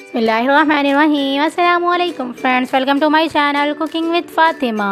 बिस्मिल्लाहिर्रहमानिर्रहीम। अस्सलामुअलैकुम friends, welcome to my channel cooking with Fatima.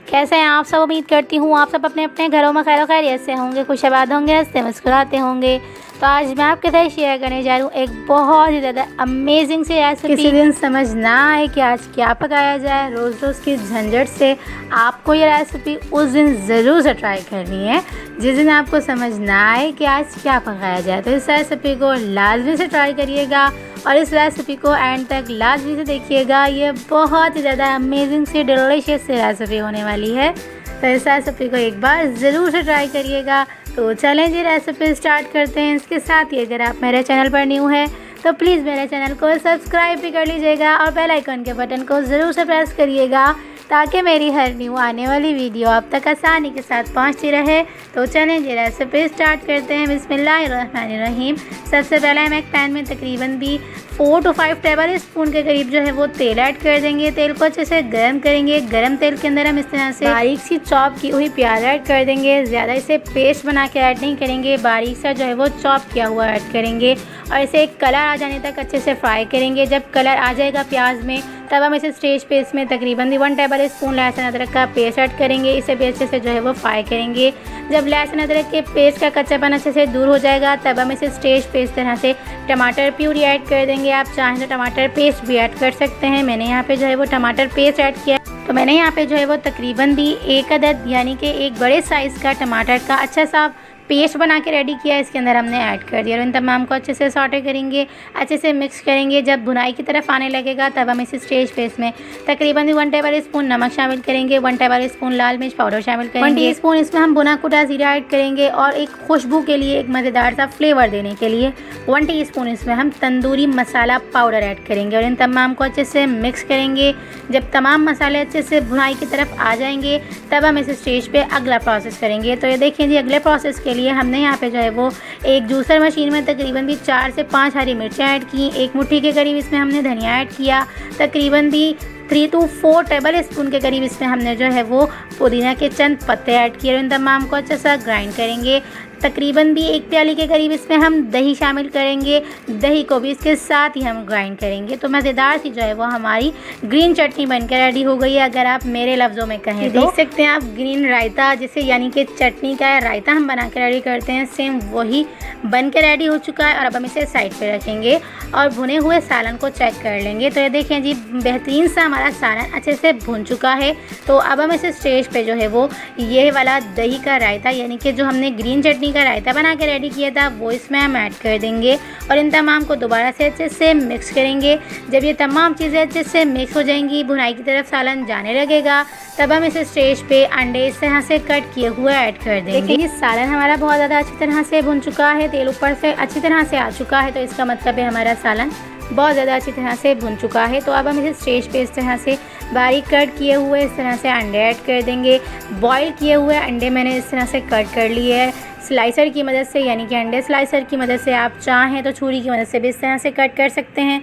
कैसे हैं आप सब? उम्मीद करती हूँ आप सब अपने अपने घरों में खैर खैरियत से होंगे, खुशआबाद होंगे, हंसते मुस्कुराते होंगे। तो आज मैं आपके साथ शेयर करने जा रही हूँ एक बहुत ही ज़्यादा अमेजिंग सी रेसिपी। किसी दिन समझ ना आए कि आज क्या पकाया जाए, रोज़ रोज़ की झंझट से आपको ये रेसिपी उस दिन ज़रूर से ट्राई करनी है जिस दिन आपको समझ ना आए कि आज क्या पकाया जाए। तो इस रेसिपी को लाजमी से ट्राई करिएगा और इस रेसिपी को एंड तक लाजमी से देखिएगा। ये बहुत ही ज़्यादा अमेजिंग सी डिलीशियस सी रेसिपी होने वाली है। तो इस रेसिपी को एक बार ज़रूर से ट्राई करिएगा। तो चलें जी, रेसिपी स्टार्ट करते हैं। इसके साथ ही अगर आप मेरे चैनल पर न्यू है तो प्लीज़ मेरे चैनल को सब्सक्राइब भी कर लीजिएगा और बेल आइकन के बटन को ज़रूर से प्रेस करिएगा ताकि मेरी हर न्यू आने वाली वीडियो आप तक आसानी के साथ पहुंचती रहे। तो चलें जी, रेसिपी स्टार्ट करते हैं। बिस्मिल्लाहिर्रहमानिर्रहीम। सबसे पहले हम एक पैन में तकरीबन भी 4 to 5 टेबल स्पून के करीब जो है वो तेल ऐड कर देंगे। तेल को अच्छे से गर्म करेंगे। गर्म तेल के अंदर हम इस तरह से बारीक सी चॉप की हुई प्याज ऐड कर देंगे। ज़्यादा इसे पेस्ट बना के ऐड नहीं करेंगे, बारीक सा जो है वो चॉप किया हुआ ऐड करेंगे और इसे एक कलर आ जाने तक अच्छे से फ्राई करेंगे। जब कलर आ जाएगा प्याज में तब हम इसे स्टेज पे इसमें तकरीबन 1 टेबल स्पून लहसुन अदरक का पेस्ट ऐड करेंगे। इसे भी अच्छे से जो है वो फ्राई करेंगे। जब लहसुन अदरक के पेस्ट का कच्चापन अच्छे से दूर हो जाएगा तब हम इसे स्टेज पे इस तरह से टमाटर प्यूरी ऐड कर देंगे। आप चाहें तो टमाटर पेस्ट भी ऐड कर सकते हैं। मैंने यहाँ पे जो है वो टमाटर पेस्ट ऐड किया। तो मैंने यहाँ पे जो है वो तकरीबन भी 1 अदद यानी कि एक बड़े साइज़ का टमाटर का अच्छा सा पेस्ट बना के रेडी किया, इसके अंदर हमने ऐड कर दिया और इन तमाम को अच्छे से सॉटे करेंगे, अच्छे से मिक्स करेंगे। जब भुनाई की तरफ आने लगेगा तब हम इस स्टेज पे इसमें तकरीबन 1 टेबल स्पून नमक शामिल करेंगे, 1 टेबल स्पून लाल मिर्च पाउडर शामिल करेंगे, 1 टीस्पून इसमें हम भुना कुटा जीरा ऐड करेंगे और एक खुशबू के लिए, एक मज़ेदार सा फ्लेवर देने के लिए 1 टीस्पून इसमें हम तंदूरी मसाला पाउडर ऐड करेंगे और इन तमाम को अच्छे से मिक्स करेंगे। जब तमाम मसाले अच्छे से भुनाई की तरफ आ जाएंगे तब हम इस स्टेज पे अगला प्रोसेस करेंगे। तो ये देखिए जी, अगले प्रोसेस के लिए हमने यहाँ पे जो है वो एक जूसर मशीन में तकरीबन भी 4 से 5 हरी मिर्चें ऐड की। एक मुट्ठी के करीब इसमें हमने धनिया ऐड किया। तकरीबन भी 3 to 4 टेबल स्पून के करीब इसमें हमने जो है वो पुदीना के चंद पत्ते ऐड किए और इन तमाम को अच्छा सा ग्राइंड करेंगे। तकरीबन भी 1 प्याली के करीब इसमें हम दही शामिल करेंगे। दही को भी इसके साथ ही हम ग्राइंड करेंगे। तो मज़ेदार सी जो है वो हमारी ग्रीन चटनी बनकर रेडी हो गई है। अगर आप मेरे लफ्ज़ों में कहें तो देख सकते हैं आप ग्रीन रायता, जिसे यानी कि चटनी का रायता हम बना के रेडी करते हैं, सेम वही बन के रेडी हो चुका है। और अब हम इसे साइड पे रखेंगे और भुने हुए सालन को चेक कर लेंगे। तो ये देखें जी, बेहतरीन सा हमारा सालन अच्छे से भुन चुका है। तो अब हम इस स्टेज पे जो है वो ये वाला दही का रायता यानी कि जो हमने ग्रीन चटनी का रायता बना के रेडी किया था वो इसमें हम ऐड कर देंगे और इन तमाम को दोबारा से अच्छे से मिक्स करेंगे। जब ये तमाम चीज़ें अच्छे से मिक्स हो जाएंगी, भुनाई की तरफ सालन जाने लगेगा, तब हम इस स्टेज पे अंडे इस तरह से कट किए हुए ऐड कर देंगे। देखिए सालन हमारा बहुत ज़्यादा अच्छी तरह से भुन चुका है, तेल ऊपर से अच्छी तरह से आ चुका है। तो इसका मतलब है हमारा सालन बहुत ज़्यादा अच्छी तरह से भुन चुका है। तो अब हम इस स्टेज पे इस तरह से बारीक कट किए हुए इस तरह से अंडे ऐड कर देंगे। बॉईल किए हुए अंडे मैंने इस तरह से कट कर लिए है स्लाइसर की मदद से, यानी कि अंडे स्लाइसर की मदद से। आप चाहें तो छुरी की मदद से भी इस तरह से कट कर सकते हैं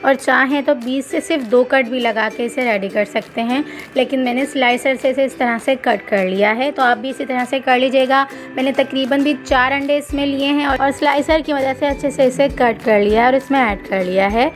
और चाहें तो बीच से सिर्फ 2 कट भी लगा के इसे रेडी कर सकते हैं, लेकिन मैंने स्लाइसर से इसे इस तरह से कट कर लिया है। तो आप भी इसी तरह से कर लीजिएगा। मैंने तकरीबन भी 4 अंडे इसमें लिए हैं और स्लाइसर की मदद से अच्छे से इसे कट कर लिया है और इसमें ऐड कर लिया है।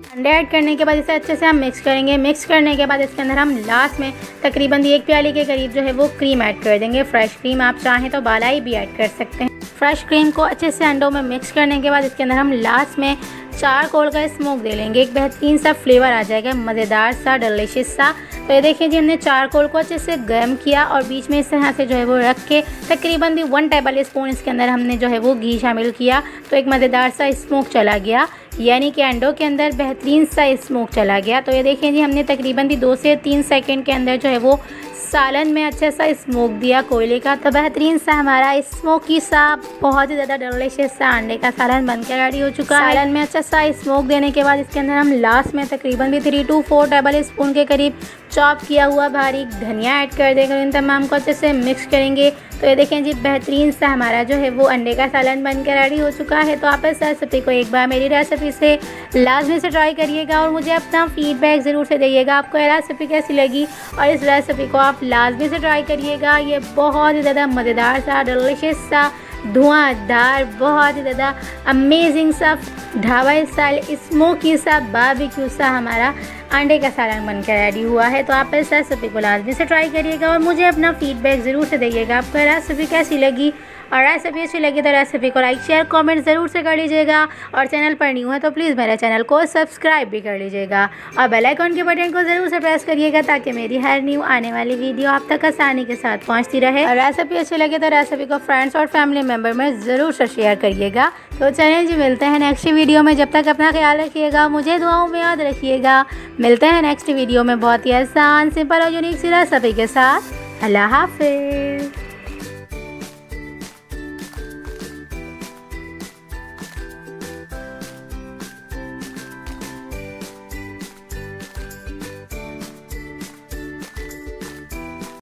अंडे ऐड करने के बाद इसे अच्छे से हम मिक्स करेंगे। मिक्स करने के बाद इसके अंदर हम लास्ट में तकरीबन 1 प्याली के करीब जो है वो क्रीम ऐड कर देंगे। फ्रेश क्रीम, आप चाहें तो बालाई भी ऐड कर सकते हैं। फ्रेश क्रीम को अच्छे से अंडों में मिक्स करने के बाद इसके अंदर हम लास्ट में चारकोल का स्मोक दे लेंगे। एक बेहतरीन सा फ्लेवर आ जाएगा, मज़ेदार सा, डिलीशियस सा। तो ये देखिए जी, हमने चारकोल को अच्छे से गर्म किया और बीच में इस तरह से जो है वो रख के तकरीबन भी 1 टेबल स्पून इसके अंदर हमने जो है वो घी शामिल किया। तो एक मज़ेदार सा स्मोक चला गया, यानी कि अंडों के अंदर बेहतरीन सा स्मोक चला गया। तो ये देखिए जी, हमने तकरीबन भी 2 से 3 सेकंड के अंदर जो है वो सालन में अच्छा सा स्मोक दिया कोयले का। तो बेहतरीन सा हमारा स्मोकी सा, बहुत ही ज़्यादा डिलीशियस सा अंडे का सालन बनकर रेडी हो चुका है। सालन में अच्छा सा स्मोक देने के बाद इसके अंदर हम लास्ट में तकरीबन भी 3 to 4 टेबल स्पून के करीब चॉप किया हुआ बारीक धनिया ऐड कर देंगे। इन तमाम को अच्छे से मिक्स करेंगे। तो ये देखें जी, बेहतरीन सा हमारा जो है वो अंडे का सालन बनकर रेडी हो चुका है। तो आप इस रेसिपी को एक बार मेरी रेसिपी से लाजमी से ट्राई करिएगा और मुझे अपना फीडबैक ज़रूर से दीजिएगा आपको ये रेसिपी कैसी लगी। और इस रेसिपी को आप लाजमी से ट्राई करिएगा। ये बहुत ही ज़्यादा मज़ेदार सा, डिलीशियस सा, धुआंधार, बहुत ही ज़्यादा अमेजिंग सा ढाबा स्टाइल स्मोकी सा बारबेक्यू सा हमारा अंडे का सालन बनकर रेडी हुआ है। तो आप इस रेसिपी को लाजमी से ट्राई करिएगा और मुझे अपना फीडबैक ज़रूर से दीजिएगा आपको रेसिपी कैसी लगी। और रेसिपी अच्छी लगी तो रेसिपी को लाइक शेयर कमेंट ज़रूर से कर लीजिएगा। और चैनल पर न्यू है तो प्लीज़ मेरे चैनल को सब्सक्राइब भी कर लीजिएगा और बेल आइकन के बटन को ज़रूर से प्रेस करिएगा ताकि मेरी हर न्यू आने वाली वीडियो आप तक आसानी के साथ पहुंचती रहे। और रेसिपी अच्छी लगी तो रेसिपी को फ्रेंड्स और फैमिली मेम्बर में ज़रूर से शेयर करिएगा। तो चलिए जी, मिलते हैं नेक्स्ट वीडियो में। जब तक अपना ख्याल रखिएगा, मुझे दुआओं में याद रखिएगा। मिलते हैं नेक्स्ट वीडियो में बहुत ही आसान सिंपल और यूनिक सी रेसिपी के साथ। अल्लाह हाफिज़।